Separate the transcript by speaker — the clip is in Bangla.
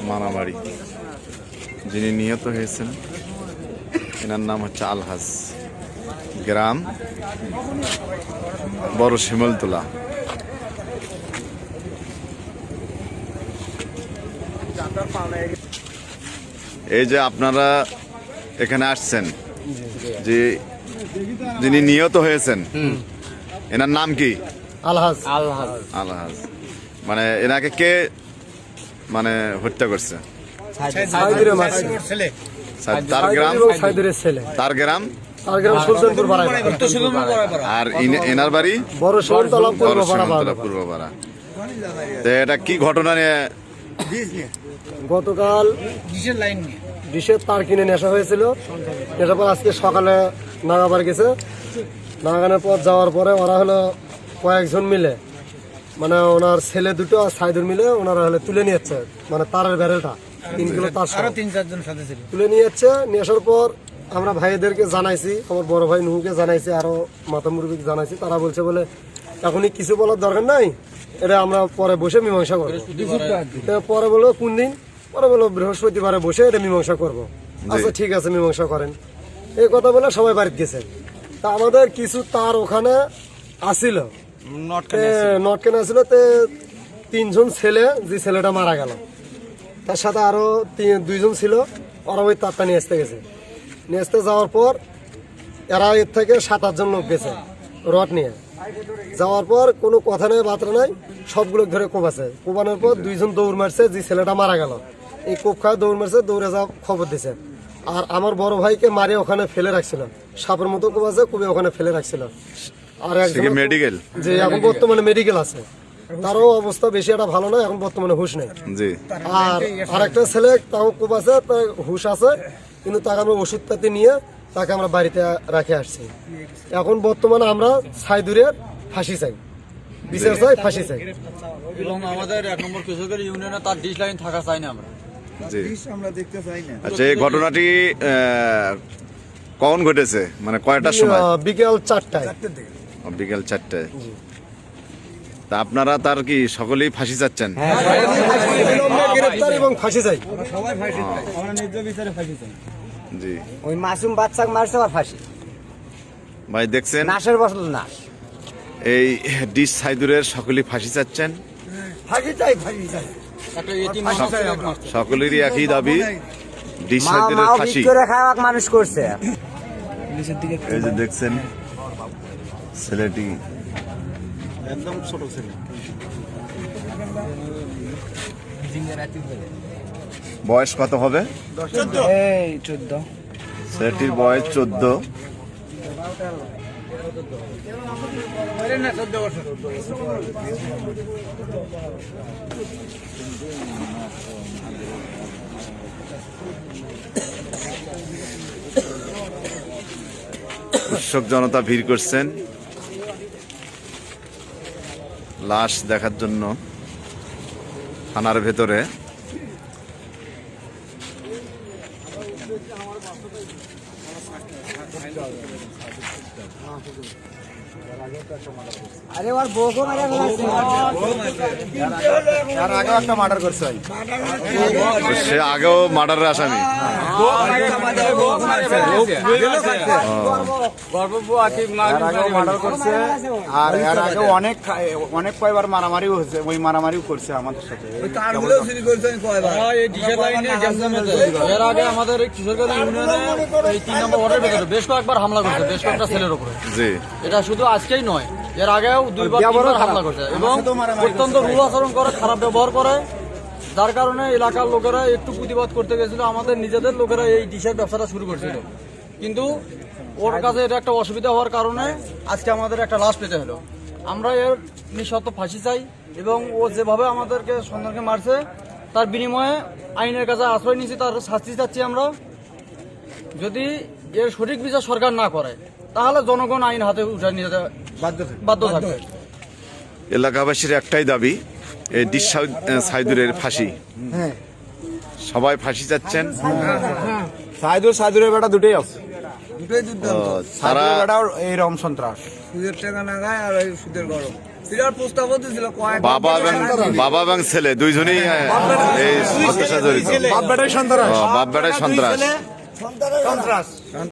Speaker 1: মারামারি যিনি নিহত হয়েছেন এনার নাম হচ্ছে আলহাজ, গ্রাম বড় শিমলতলা। এই যে আপনারা এখানে আসছেন, যে যিনি নিহত হয়েছেন এনার নাম কি?
Speaker 2: আলহাজ।
Speaker 1: আলহাজ মানে এনাকে কে মানে হত্যা করছে? তার গ্রাম
Speaker 2: সুলতানপুর পাড়া।
Speaker 1: আর এনার বাড়ি
Speaker 2: বড় শিমলতলা
Speaker 1: পূর্বপাড়া। তো এটা কি ঘটনা নিয়ে?
Speaker 2: গতকাল ডিশের তার কিনে নেশা হয়েছিল। নেশার পর আজকে সকালে নাগাবার গেছে। নাগানের পর যাওয়ার পরে ওরা হলো কয়েকজন মিলে, মানে ওনার ছেলে দুটো আর সাইদুর মিলে ওনারা হলে তুলে নিয়ে যাচ্ছে, মানে তারের ব্যারেলটা 3 কিলো তার সহ
Speaker 3: 3-4 জন সাথে ছিল,
Speaker 2: তুলে নিয়ে যাচ্ছে। নিয়ে আসার পর আমরা ভাইদেরকে জানাইছি, আমার বড় ভাই নুহুকে জানাইছি, আরো মাতা মুরব্বীকে জানাইছি। তারা বলছে বলে এখনই কিছু বলার দরকার নাই, এটা আমরা পরে বসে মীমাংসা করবো। পরে বললো কোন দিন? পরে বললো বৃহস্পতিবারে বসে এটা মীমাংসা করবো। আচ্ছা ঠিক আছে, মীমাংসা করেন। এই কথা বলে সবাই বাড়িতে গেছে। তা আমাদের কিছু তার ওখানে আসিল, নটকেন আসিল। 3 জন ছেলে, যে ছেলেটা মারা গেল তার সাথে আরো 2 জন ছিল, ওরা ওই তারটা নিয়ে আসতে গেছে। নিয়ে আসতে যাওয়ার পর এরা এর থেকে 7-8 জন লোক গেছে রড নিয়ে। যাওয়ার পর কোনো কথা নেই, বার্তা নাই, সবগুলো ধরে কোবাছে। কোবানোর পর 2 জন দৌড় মারছে, যে ছেলেটা মারা গেল এই কোপ খাওয়া দৌড় মারছে, দৌড়ে যাওয়া খবর দিছে। আর আমার বড় ভাইকে মারে ওখানে ফেলে রাখছিল, সাপের মতো কোবাছে, কোবে ওখানে ফেলে রাখছিল। আর একজন
Speaker 1: মেডিকেল,
Speaker 2: যে এখন বর্তমানে মেডিকেল আছে, তারও অবস্থা বেশি একটা ভালো না, এখন বর্তমানে হুশ নেই। আর আরেকটা ছেলে তাও খুব আছে, তার হুশ আছে, কিন্তু তাকে আমরা ওষুধপাতি নিয়ে তাকে আমরা বাড়িতে রাখে আসছি। এখন বর্তমানে আমরা সাইদুরের ফাঁসি চাই, বিচার চাই, ফাঁসি চাই।
Speaker 3: এবং আমাদের 1 নম্বর কৃষকের ইউনিয়নে তার ডিশ লাইন থাকা চাই না আমরা।
Speaker 1: আচ্ছা, এই ঘটনাটি কখন ঘটেছে, মানে কয়টার সময়?
Speaker 2: বিকেল 4টায়।
Speaker 1: বিকেল 4টায়। তা আপনারা তার কি সকলেই ফাঁসি চাচ্ছেন?
Speaker 2: গ্রেফতার এবং ফাঁসি চাই।
Speaker 1: জি,
Speaker 4: ওই মাসুম বাচ্চাকে মারছে আর ফাঁসি।
Speaker 1: ভাই দেখছেন,
Speaker 4: নাশের বসল নাশ।
Speaker 1: এই ডিশ সাইদুরের সকলেই ফাঁসি চাচ্ছেন।
Speaker 2: ফাঁসি চাই, ফাঁসি চাই।
Speaker 1: সকলেরই একই দাবি, ডিশ সাইদুরের ফাঁসি।
Speaker 4: মানুষ করছে।
Speaker 1: এই যে দেখছেন ছেলেটি
Speaker 2: একদম ছোট ছেলে,
Speaker 1: বয়স কত হবে?
Speaker 4: 14।
Speaker 1: ছেলেটির বয়স 14। উৎসুক জনতা ভিড় করছেন লাশ দেখার জন্য থানার ভেতরে।
Speaker 4: আরে ওর বউকে মারা ফেলেছে।
Speaker 2: এর আগেও একটা মার্ডার করছে,
Speaker 1: সে আগেও মার্ডারের আসামি।
Speaker 5: মার্ডার করছে, আর এর আগে অনেক কয়বার মারামারিও হয়েছে, ওই মারামারিও করছে আমাদের সাথে।
Speaker 3: এর আগে আমাদের কৃষকের ইউনিয়নে এই 3 নম্বর ওয়ার্ডের ভেতরে বেশ কয়েকবার হামলা করছে, বেশ কয়েকটা ছেলের উপরে। এটা শুধু আজকেই নয়, এর আগেও 2-3বার হামলা করছে এবং অত্যন্ত রূঢ় আচরণ করে, খারাপ ব্যবহার করে, যার কারণে এলাকার লোকেরা একটু প্রতিবাদ করতে গেছিল। আমাদের নিজেদের লোকেরা এই ডিশের ব্যবসাটা শুরু করছিল, কিন্তু ওর কাছে এটা একটা অসুবিধা হওয়ার কারণে আজকে আমাদের একটা লাশ পেতে হলো। আমরা এর নিঃশর্ত ফাঁসি চাই এবং ও যেভাবে আমাদেরকে সন্তানকে মারছে তার বিনিময়ে আইনের কাছে আশ্রয় নিয়েছি, তার শাস্তি চাচ্ছি আমরা। যদি এর সঠিক বিচার সরকার না করে তাহলে জনগণ আইন হাতে উঠে নিতে বাধ্য থাকবে।
Speaker 1: এলাকাবাসীর একটাই দাবি, এই ডিশ সাইদুরের ফাঁসি। সবাই ফাঁসি চাচ্ছেন।
Speaker 5: সাইদুরের বেটা দুটোই আছে,
Speaker 2: দুটোই দুর্দান্ত।
Speaker 1: তারা
Speaker 5: এইরকম সন্ত্রাস,
Speaker 2: সুদের টাকা না খায় আর সুদের গরম।
Speaker 1: বাবা এবং ছেলে দুইজনেই এই সন্ত্রাসে জড়িত।
Speaker 2: বাপ বেটাই সন্তান
Speaker 1: ও, বাপ বেটায় সন্ত্রাস।